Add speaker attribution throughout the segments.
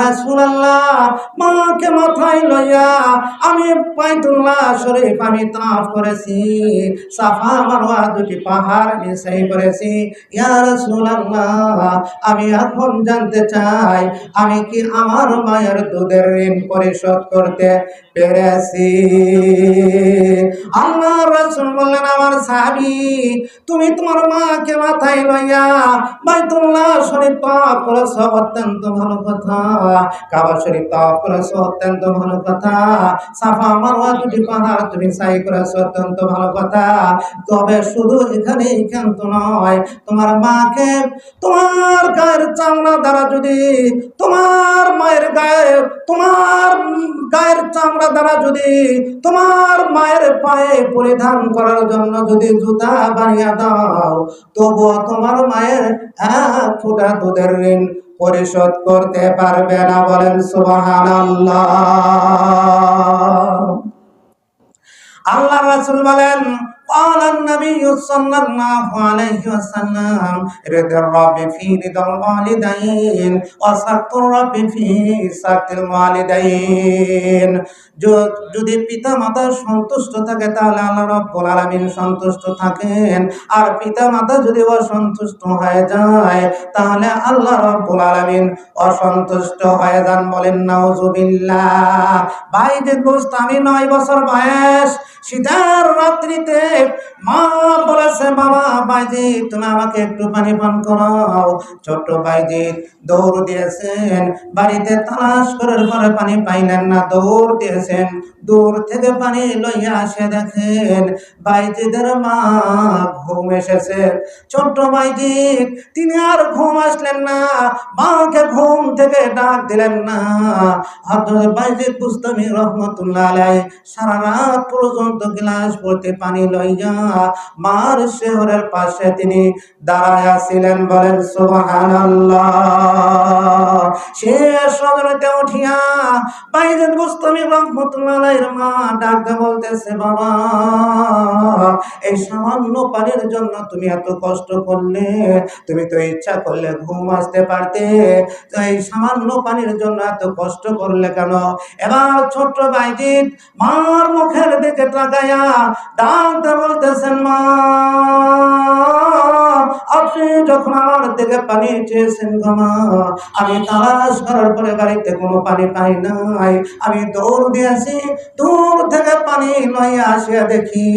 Speaker 1: রাসূলুল্লাহ, মাকে মাথায় লইয়া আমি বাইতুল্লাহ শরীফ আমি তাওয়াফ করেছি, সাফা মারওয়া দুটি পাহাড় আমি সাই করেছি। ইয়া রাসূলুল্লাহ, আমি এখন জানতে চাই আমি কি আমার মায়ের দুধের ঋণ পরিশোধ করতে পেরেছি? আল্লাহর রাসূল বললেন, আমার সাহাবী, তুমি তোমার মাকে মাথায় লইয়া বাইতুল্লাহ শরীফ তাওয়াফ করেছো, অত্যন্ত ভালো কথা। কাবা শরীফ তাওয়াফ করেছো, অত্যন্ত ভালো কথা। সাফা মারওয়া দুটি পাহাড় তুমি সাই করেছো, অত্যন্ত ভালো কথা। তবে শুধু এখানেই ক্ষান্ত নয়, তোমার মাকে তোমার গায়ের চামড়া দ্বারা যদি তোমার মায়ের গায়ের চামড়া দ্বারা যদি তোমার মায়ের পায়ে পরিধান করার জন্য যদি জুতা বানিয়ে দাও, তবুও তোমার মায়ের এক ফোঁটা দুধের ঋণ পরিশোধ করতে পারবে না। বলেন সুবহানাল্লাহ। আল্লাহ রাসূল বলেন, قال النبي صلى الله عليه وسلم رضا الرب في رضا الوالدين وسخط الرب في سخط الوالدين। যদি পিতা মাতা সন্তুষ্ট থাকে তাহলে আল্লাহ রাব্বুল আলামিন সন্তুষ্ট থাকেন, আর পিতা মাতা যদি অসন্তুষ্ট হয়ে যায় তাহলে আল্লাহ রাব্বুল আলামিন অসন্তুষ্ট হয়ে যান। বলেন নাউজুবিল্লাহ। বাইজিদ বুস্তামি 9 বছর বয়স, শীতের রাত্রিতে মা বলেছে, বাবা বাইজিদ তুমি আমাকে একটু পানি পান করাও। ছোট্ট বাইজিদ দৌড় দিয়েছেন, বাড়িতে তালাশ করার পরে পানি পাইলেন না, দৌড় দিয়েছেন, দূর থেকে পানি লইয়া আসে দেখেন বাইজিদের মা ঘুম এসেছে। ছোট্ট বাইজিদ তিনি আর ঘুম আসলেন না, মাকে ঘুম থেকে ডাক দিলেন না। হযরত বাইজিদ বুস্তামি রহমাতুল্লাহ আলাইহি সারা রাত পর্যন্ত গ্লাস ভর্তি পানি লইয়া মার শেহরের পাশে তিনি দাঁড়ায়া ছিলেন। বলেন সুবহানাল্লাহ। শেষ রজনীতে উঠিয়া বাইজিদ বুস্তামি রহমাতুল্লাহ আলাইহির মা ডাকতে বলতেছে, বাবা এই সামান্য পানির জন্য তুমি এত কষ্ট করলে, তুমি তো ইচ্ছা করলে ঘুম আসতে পারতে, তো এই সামান্য পানির জন্য এত কষ্ট করলে কেন? এবার ছোট্ট বাইজিদ মার মুখের দিকে তাকায়া ডাকতে বলতেছেন, মা আপনি যখন আমার দিকে পানি চেয়েছেন গো মা, আমি তালাশ করার পরে বাড়িতে কোনো পানি পাই নাই, আমি দৌড় দিয়েছি, দূর থেকে পানি লইয়া আসিয়া দেখি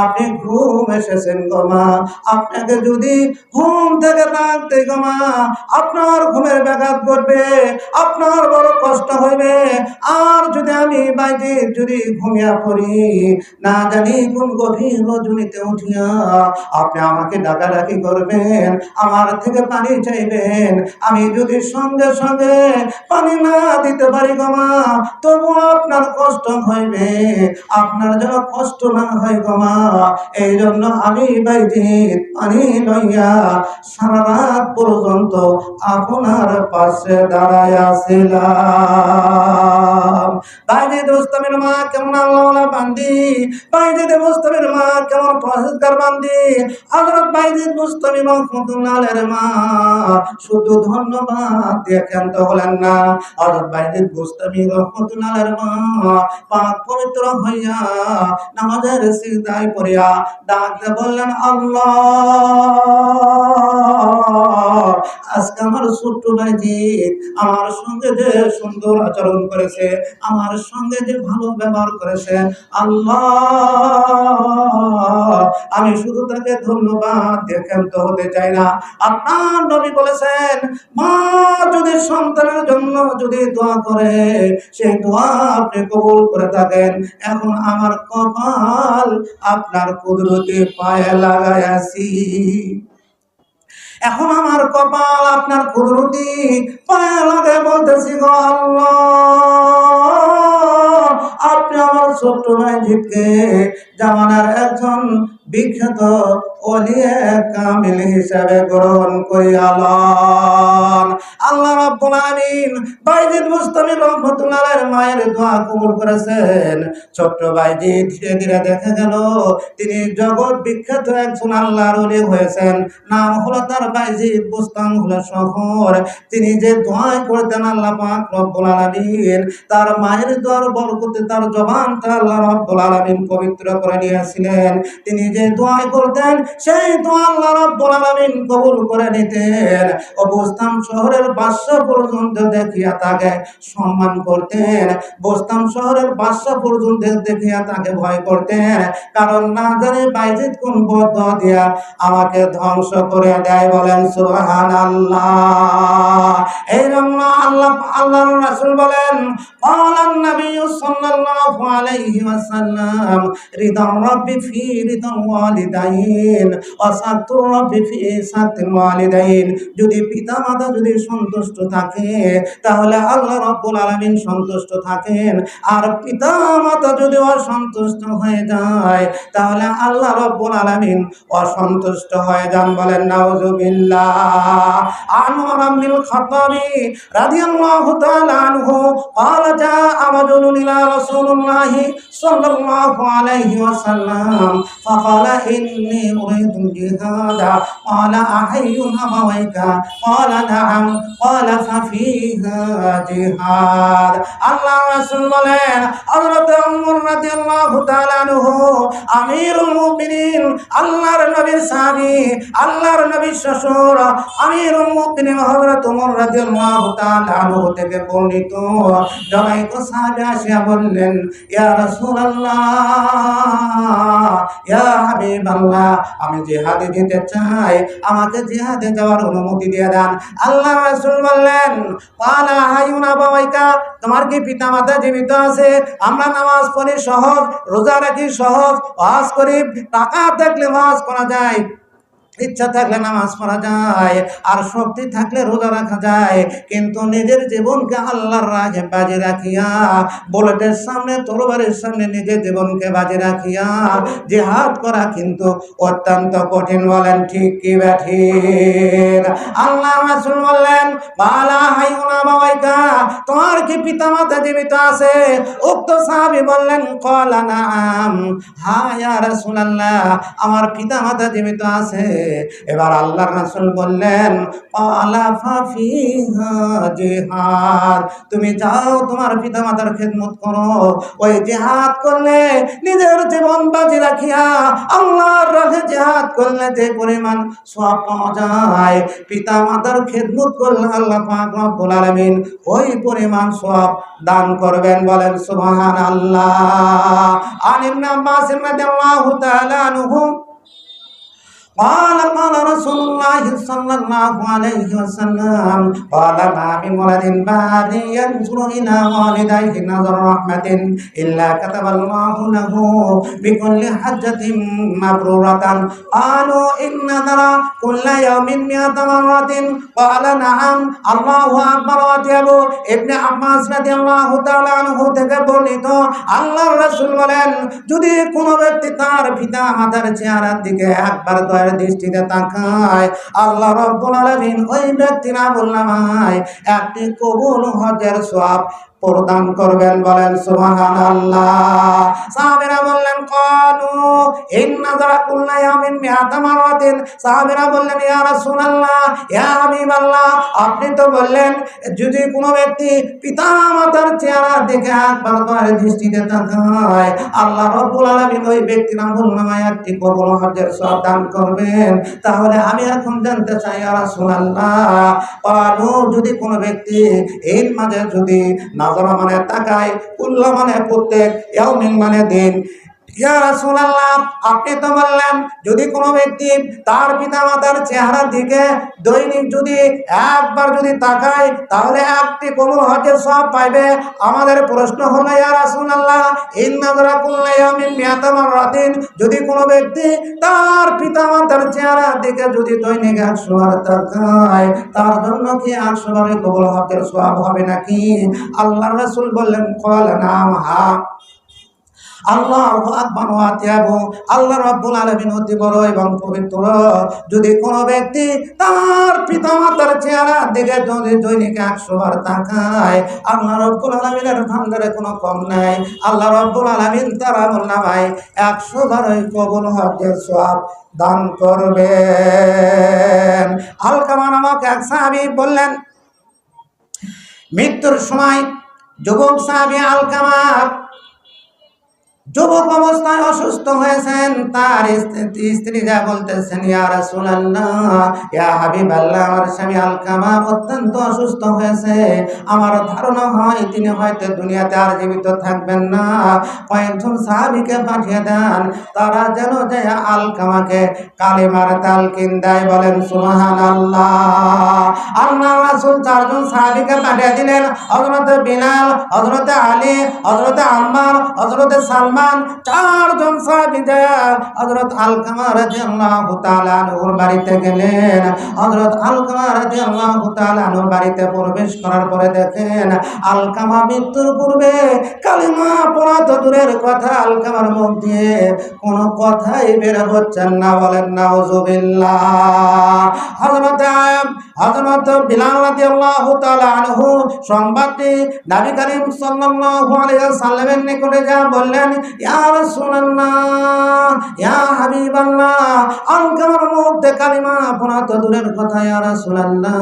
Speaker 1: আপনি ঘুম এসেছেন গো মা। আপনাকে যদি ঘুম থেকে ডাকতে গো মা, আপনার ঘুমের ব্যাঘাত ঘটবে, আপনার বড় কষ্ট হইবে। আর যদি আমি বাইরে যদি ঘুমিয়া পড়ি, না জানি কোন গভীর রজনীতে উঠিয়া আপনি আমাকে ডাকাডাকি করবেন, আমার থেকে পানি চাইবেন, আমি যদি সঙ্গে সঙ্গে পানি না দিতে পারি গো মা, তবু আপনার কষ্ট হইবে, আপনার যেন কষ্ট না হয় গো মা। এই জন্য আমি বাইরে পানি লইয়া সারা রাত পর্যন্ত আপনার পাশে দাঁড়াইয়া ছিলাম। বাইজিদ বুস্তামির মা কেমন আল্লাহওয়ালা বান্দি, বাইজিদ বুস্তামির মা কেমন পরহেজগার বান্দি। হযরত বাইজিদ বুস্তামি রহমাতুল্লাহ আলাইহির মা শুধু ধন্যবাদ দিয়ে ক্ষান্ত হলেন না। হযরত বাইজিদ বুস্তামি রহমাতুল্লাহ আলাইহির মা পাক পবিত্র হইয়া নামাজের সিজদায় পড়িয়া ডাকতে বললেন, আল্লাহ আজকে আমার ছোট্ট বাইজিদ আমার সঙ্গে যে সুন্দর আচরণ করেছে, আমার সঙ্গে যে ভালো ব্যবহার করেছে, আল্লাহ আমি শুধু তাকে ধন্যবাদ দিয়ে ক্ষান্ত হতে চাই না। আপনার নবী বলেছেন, মা যদি সন্তানের জন্য যদি দোয়া করে, সেই দোয়া আপনি কবুল করে থাকেন। এখন আমার কপাল আপনার কুদরতে পায়ে লাগাইয়াছি, এখন আমার কপাল আপনার কুদরতি পায়ে লাগায় বলতেছি, গো আল্লাহ আপনি আমার ছোট্ট বাইজিদকে জামানার একজন বিখ্যাত ওলিয়ে কামিল হিসাবে গ্রহণ করিয়ালন। আল্লাহ রাব্বুল আলামিন বাইজিদ বুস্তামি রহমাতুল্লাহ আলাইহির মায়ের দোয়া কবুল করেছেন। ছোট্ট বাইজিদ ধীরে ধীরে দেখা গেল তিনি জগৎ বিখ্যাত একজন আল্লাহর ওলি হয়েছেন। নাম হলো তার বাইজিদ বুস্তাম হলো শহর। তিনি যে দোয়া করতেন আল্লাহ পাক রব্বুল আলামিন তার মায়ের দোয়ার বরকতে তার জবানটা আল্লাহ রব্বুল আলামিন পবিত্র করে নিয়েছিলেন। তিনি যে দোয়া করতেন সেই দোয়া আল্লাহ রব্বুল আলামিন কবুল করে নিতেন। ও বুস্তাম শহরের বাদশা পর্যন্ত দেখিয়া তাকে সম্মান করতেন। বুস্তাম শহরের বাদশা পর্যন্ত দেখিয়া তাকে ভয় করতেন, কারণ না জানে বাইজিদ কোন বদদোয়া দিয়া আমাকে ধ্বংস করে দেয়। বলেন সুবহানাল্লাহ। এই জন্য আল্লাহর রাসূল বলেন ক্বালান নবী সাল্লাল্লাহু আলাইহি ওয়াসাল্লাম রিদার রাব্বি ফি রিদাল ওয়ালিদাইন ওয়া সাকতুর রাব্বি ফি সাকতিল ওয়ালিদাইন। যদি পিতামাতা যদি সন্তুষ্ট থাকে তাহলে আল্লাহ রাব্বুল আলামিন সন্তুষ্ট থাকেন, আর পিতামাতা যদি অসন্তুষ্ট হয়ে যায় তাহলে আল্লাহ রাব্বুল আলামিন অসন্তুষ্ট হয়ে যান। বলেন নাউযুবিল্লাহ। আন ওমর ইবনুল খাত্তাবি রাদিয়াল্লাহু তাআলা আনহু قال جاء رجل إلى رسول الله صلى الله عليه وسلم فقال إني أريد الجهاد قال أحي أبويك قال نعم قال ففيها جهاد। আল্লাহ রাসূল বলেন হযরত ওমর রাদিয়াল্লাহু তাআলা আনহু আমিরুল মুমিনিন, আল্লাহর নবীর সাহাবী, আল্লাহর নবীর শ্বশুর আমিরুল মুমিনিন হযরত ওমর রাদিয়াল্লাহু তাআলা আনহু থেকে বর্ণিত জনৈক সাহাবী আসিয়া বললেন ইয়া রাসূলুল্লাহ, ইয়া হাবিবাল্লাহ, আমি জিহাদে যেতে চাই, আমাকে জিহাদে যাওয়ার অনুমতি দিয়ে দেন। আল্লাহ রাসূল বললেন ক্বালা হায়ুন আবাওয়াইকা, তোমার কি পিতামাতা জীবিত আছে? আমরা নামাজ পড়ি সহজ, রোজা রাখি সহজ, ওয়াজ করি, টাকা থাকলে ওয়াজ করা যায়, ইচ্ছা থাকলে নামাজ পড়া যায়, আর শক্তি থাকলে রোজা রাখা যায়, কিন্তু নিজের জীবনকে আল্লাহর রাহে বাজি রাখিয়া, বুলেটের সামনে তরবারের সামনে নিজের জীবনকে বাজি রাখিয়া জিহাদ করা কিন্তু অত্যন্ত কঠিন। বলেন ঠিক কি ব্যাঠিক? আল্লাহ রাসূল বললেন বালা হাইউনা বাবাইকা, তোমার কি পিতামাতা জীবিত আছে? উক্ত সাহাবী বললেন ক্বালা নাআম, হ্যাঁ ইয়া রাসূলুল্লাহ, আমার পিতামাতা জীবিত আছে। এবার আল্লাহর রাসূল বললেন ক্বালা ফাফিহা জিহাদ, তুমি যাও তোমার পিতামাতার খেদমত করো, ওই জিহাদ করলে নিজের জীবন বাজি রাখিয়া আল্লাহর রাহে জিহাদ করলে যে পরিমাণ সওয়াব পাওয়া যায়, পিতামাতার খেদমত করলে আল্লাহ পাক রব্বুল আলামিন ওই পরিমাণ সওয়াব দান করবেন। বলেন সুবহানাল্লাহ। আন ইবনে আব্বাস রাদিয়াল্লাহু তাআলা আনহু قال قال رسول الله صلى الله عليه وسلم قال ما من ولد بعد ينظر إلى والديه نظر رحمة إلا كتب الله له بكل حجة مبرورة قالوا إن نذر كل يوم 100 مرة قال نعم الله أكبر। ওয়াতিয়াবু ইবনে আব্বাস রাদিয়াল্লাহু তাআলা আনহু থেকে বর্ণিত আল্লাহর রাসূল বলেন যদি কোনো ব্যক্তি তার পিতা মাতার চেহারার দিকে একবার দয়ার দৃষ্টিতে তাকায় আল্লাহ রাব্বুল আলামিন ওই ব্যক্তির আমলনামায় একটি কবুল হজের সওয়াব প্রদান করবেন। বলেন সুবহানাল্লাহ। সাহাবীরা বললেন ক্বালু ইন্না যারা কুল্লা ইয়ামিন 100 মারাতিন, সাহাবীরা বললেন ইয়া রাসূলুল্লাহ, ইয়া হাবিবাল্লাহ, আপনি তো বললেন যদি কোনো ব্যক্তি পিতামাতার চেহারার দিকে একবার দয়ার দৃষ্টিতে তাকায় আল্লাহ রাব্বুল আলামিন ওই ব্যক্তির আমলনামায় একটি কবুল হজের সওয়াব দান করবেন। তাহলে আমি এখন জানতে চাই ইয়া রাসূলুল্লাহ, ক্বালু যদি কোনো ব্যক্তি এর মাঝে যদি নাজরা মানে তাকায়, কুল্লা মানে প্রত্যেক, ইয়াউমিন মানে দিন, ইয়া রাসূলুল্লাহ আপনি তো বললেন যদি কোনো ব্যক্তি তার পিতামাতার চেহারার দিকে দৈনিক যদি একবার যদি তাকায় তাহলে একটি কবুল হজের সওয়াব পাইবে। আমাদের প্রশ্ন হলো ইয়া রাসূলুল্লাহ ইন্না যারা কুল্লা ইয়ামিন 100 মারাতিন, যদি কোনো ব্যক্তি তার পিতামাতার চেহারার দিকে যদি দৈনিক 100 বার তাকায় তার জন্য কি 100 বারের কবুল হজের সওয়াব হবে নাকি? আল্লাহর রাসূল বললেন ক্বালা নাম, হ্যাঁ। আল্লাহু আকবার ওয়া আতিয়াবু, আল্লাহ রাব্বুল আলামিন অতি বড় এবং পবিত্র। যদি কোনো ব্যক্তি তার পিতামাতার চেহারার দিকে যদি দৈনিক 100 বার তাকায়, আল্লাহ রাব্বুল আলামিনের ভান্ডারে কোনো কম নাই। আল্লাহ রাব্বুল আলামিন তার আমলনামায় 100 বার ওই কবুল হজের সওয়াব দান করবেন। আলকামা নামক এক সাহাবী বললেন, মৃত্যুর সময় যুবক সাহাবী আলকামা যুবক অবস্থায় অসুস্থ হয়েছেন। তার স্ত্রী যা বলতেছেন, ইয়া রাসূলুল্লাহ, ইয়া হাবিবাল্লাহ, আমার স্বামী আলকামা অত্যন্ত অসুস্থ হয়েছে। আমার ধারণা হয় তিনি হয়তো দুনিয়াতে আর জীবিত থাকবেন না। কয়েকজন সাহাবীকে পাঠিয়ে দেন, তারা যেন যে আলকামাকে কালিমার তালকিন দেয়। বলেন সুবহানাল্লাহ। আল্লাহ রাসূল 4 জন সাহাবীকে পাঠিয়ে দিলেন, হযরত বিলাল, হযরত আলী, হযরত আম্মার, হযরত সালমান। 4 জন সাহাবী হযরত আলকামা রাদিয়াল্লাহু তাআলা আনহুর বাড়িতে গেলেন। হযরত আলকামা রাদিয়াল্লাহু তাআলা আনহুর বাড়িতে প্রবেশ করার পরে দেখেন আলকামা মৃত্যুর পূর্বে কালিমা পড়া তো দূরের কথা, আলকামার মুখ দিয়ে কোনো কথাই বের হচ্ছে না। বলেন নাউজুবিল্লাহ। হযরত বিলাল রাদিয়াল্লাহু তাআলা আনহু সংবাদটি নবী করিম সাল্লাল্লাহু আলাইহি ওয়াসাল্লামের নিকটে যা বললেন, ইয়া রাসূলুল্লাহ, ইয়া হাবিবাল্লাহ, আলকামার মধ্যে কালিমা পড়া তো দূরের কথা, ইয়া রাসূলুল্লাহ,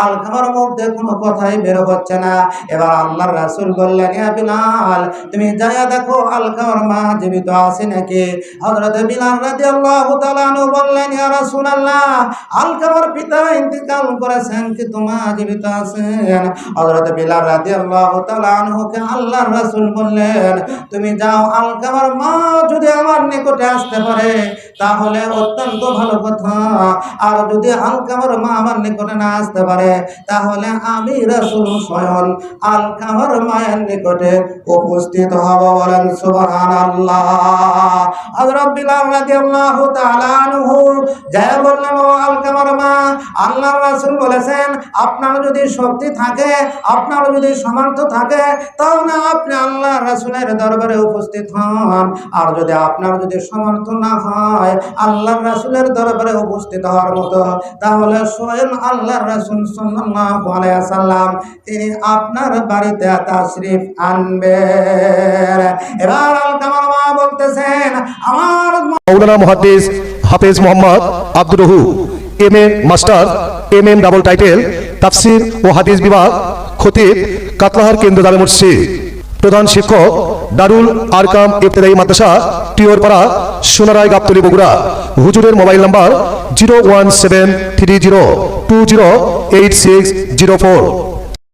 Speaker 1: আলকামার মধ্যে কোনো কথাই বের হচ্ছে না। এবার আল্লাহর রাসূল বললেন, ইয়া বিলাল, তুমি যায়া দেখো আলকামার মা জীবিত আছে নাকি। হযরত বিলাল রাদিয়াল্লাহু তাআলা আনহু বললেন, ইয়া রাসূলুল্লাহ, আলকামার পিতা ইন্তেকাল করেছেন কিন্তু মা জীবিত আছেন। হযরত বিলাল রাদিয়াল্লাহু তাআলা আনহুকে আল্লাহর রাসূল বললেন, তুমি যাও, আলকামার মা যদি আমার নিকটে আসতে পারে তাহলে অত্যন্ত ভালো কথা, আর যদি আলকামার মা আমার নিকটে না আসতে পারে তাহলে আমি রাসূল স্বয়ং আলকামার মায়ের নিকটে উপস্থিত হব। বলেন সুবহানাল্লাহ। হযরত বিলাল রাদিয়াল্লাহু তাআলা আনহু যায় বললেন, ও আলকামার মা, আল্লাহর রাসূল বলেছেন আপনার যদি শক্তি থাকে, আপনার যদি সামর্থ্য থাকে তাহলে আপনি আল্লাহর রাসূলের দরবারে উপস্থিত হন। আর যদি আপনার যদি সামর্থ্য না হয় আল্লাহর রাসূলের দরবারে উপস্থিত হওয়ার মতো, তাহলে স্বয়ং আল্লাহর রাসূল সাল্লাল্লাহু আলাইহি ওয়াসাল্লাম তিনি আপনার বাড়িতে তাশরীফ আনবেন। এবার আলকামার মা বলতেছেন, আমার
Speaker 2: মাওলানা মুহাদ্দিস হাফেজ মোহাম্মদ আব্দুর রহু, MA master, MM double title, তাফসির ও হাদিস বিভাগ, খতিব, কাতলাহার কেন্দ্র জামে মসজিদ, প্রধান শিক্ষক দারুল আরকাম ইবতেদায়ী মাদ্রাসা, টিওরপাড়া, সোনারায় গাবতলী, বগুড়া। হুজুরের মোবাইল নাম্বার 01730208604।